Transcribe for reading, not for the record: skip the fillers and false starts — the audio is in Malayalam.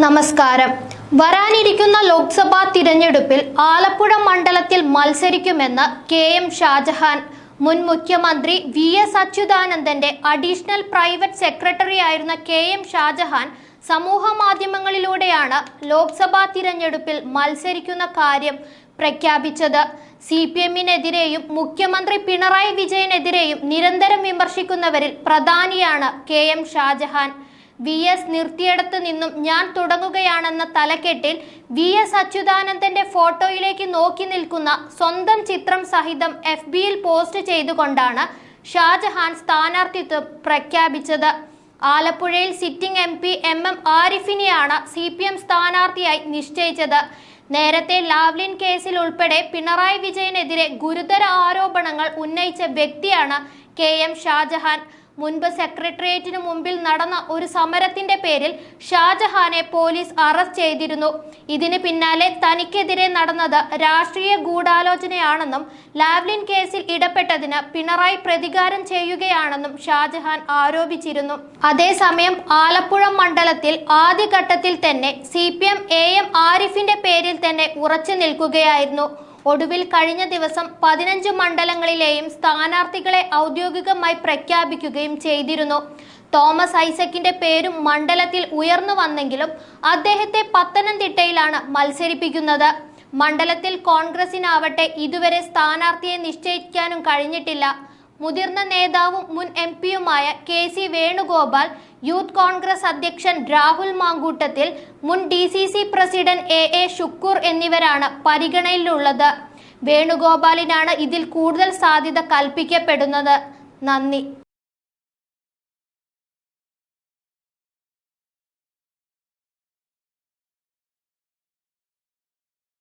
നമസ്കാരം. വരാനിരിക്കുന്ന ലോക്സഭാ തിരഞ്ഞെടുപ്പിൽ ആലപ്പുഴ മണ്ഡലത്തിൽ മത്സരിക്കുമെന്ന് കെ.എം. ഷാജഹാൻ. മുൻ മുഖ്യമന്ത്രി വി.എസ്. അച്യുതാനന്ദന്റെ അഡീഷണൽ പ്രൈവറ്റ് സെക്രട്ടറി ആയിരുന്ന കെ.എം. ഷാജഹാൻ സമൂഹ മാധ്യമങ്ങളിലൂടെയാണ് ലോക്സഭാ തിരഞ്ഞെടുപ്പിൽ മത്സരിക്കുന്ന കാര്യം പ്രഖ്യാപിച്ചത്. CPM-നെതിരെയും മുഖ്യമന്ത്രി പിണറായി വിജയനെതിരെയും നിരന്തരം വിമർശിക്കുന്നവരിൽ പ്രധാനിയാണ് കെ.എം. ഷാജഹാൻ. വി.എസ്. നിർത്തിയിടത്ത് നിന്നും ഞാൻ തുടങ്ങുകയാണെന്ന തലക്കെട്ടിൽ വി.എസ്. അച്യുതാനന്ദന്റെ ഫോട്ടോയിലേക്ക് നോക്കി നിൽക്കുന്ന സ്വന്തം ചിത്രം സഹിതം FB-യിൽ പോസ്റ്റ് ചെയ്തുകൊണ്ടാണ് ഷാജഹാൻ സ്ഥാനാർത്ഥിത്വം പ്രഖ്യാപിച്ചത്. ആലപ്പുഴയിൽ സിറ്റിംഗ് MP MM ആരിഫിനെയാണ് CPM സ്ഥാനാർത്ഥിയായി നിശ്ചയിച്ചത്. നേരത്തെ ലാവ്ലിൻ കേസിൽ ഉൾപ്പെടെ പിണറായി വിജയനെതിരെ ഗുരുതര ആരോപണങ്ങൾ ഉന്നയിച്ച വ്യക്തിയാണ് കെ.എം. ഷാജഹാൻ. മുൻപ് സെക്രട്ടേറിയറ്റിനു മുമ്പിൽ നടന്ന ഒരു സമരത്തിന്റെ പേരിൽ ഷാജഹാനെ പോലീസ് അറസ്റ്റ് ചെയ്തിരുന്നു. ഇതിന് പിന്നാലെ തനിക്കെതിരെ നടന്നത് രാഷ്ട്രീയ ഗൂഢാലോചനയാണെന്നും ലാവ്ലിൻ കേസിൽ ഇടപെട്ടതിന് പിണറായി പ്രതികാരം ചെയ്യുകയാണെന്നും ഷാജഹാൻ ആരോപിച്ചിരുന്നു. അതേസമയം ആലപ്പുഴ മണ്ഡലത്തിൽ ആദ്യഘട്ടത്തിൽ തന്നെ CPM AM ആരിഫിന്റെ പേരിൽ തന്നെ ഉറച്ചു നിൽക്കുകയായിരുന്നു. ഒടുവിൽ കഴിഞ്ഞ ദിവസം 15 മണ്ഡലങ്ങളിലെയും സ്ഥാനാർത്ഥികളെ ഔദ്യോഗികമായി പ്രഖ്യാപിക്കുകയും ചെയ്തിരുന്നു. തോമസ് ഐസക്കിന്റെ പേരും മണ്ഡലത്തിൽ ഉയർന്നു വന്നെങ്കിലും അദ്ദേഹത്തെ പത്തനംതിട്ടയിലാണ് മത്സരിപ്പിക്കുന്നത്. മണ്ഡലത്തിൽ കോൺഗ്രസിനാവട്ടെ ഇതുവരെ സ്ഥാനാർത്ഥിയെ നിശ്ചയിക്കാനും കഴിഞ്ഞിട്ടില്ല. മുതിർന്ന നേതാവും മുൻ MP-യുമായ KC വേണുഗോപാൽ, യൂത്ത് കോൺഗ്രസ് അധ്യക്ഷൻ രാഹുൽ മാങ്കൂട്ടത്തിൽ, മുൻ DCC പ്രസിഡന്റ് AA ഷുക്കൂർ എന്നിവരാണ് പരിഗണനയിലുള്ളത്. വേണുഗോപാലിനാണ് ഇതിൽ കൂടുതൽ സാധ്യത കൽപ്പിക്കപ്പെടുന്നത്. നന്ദി.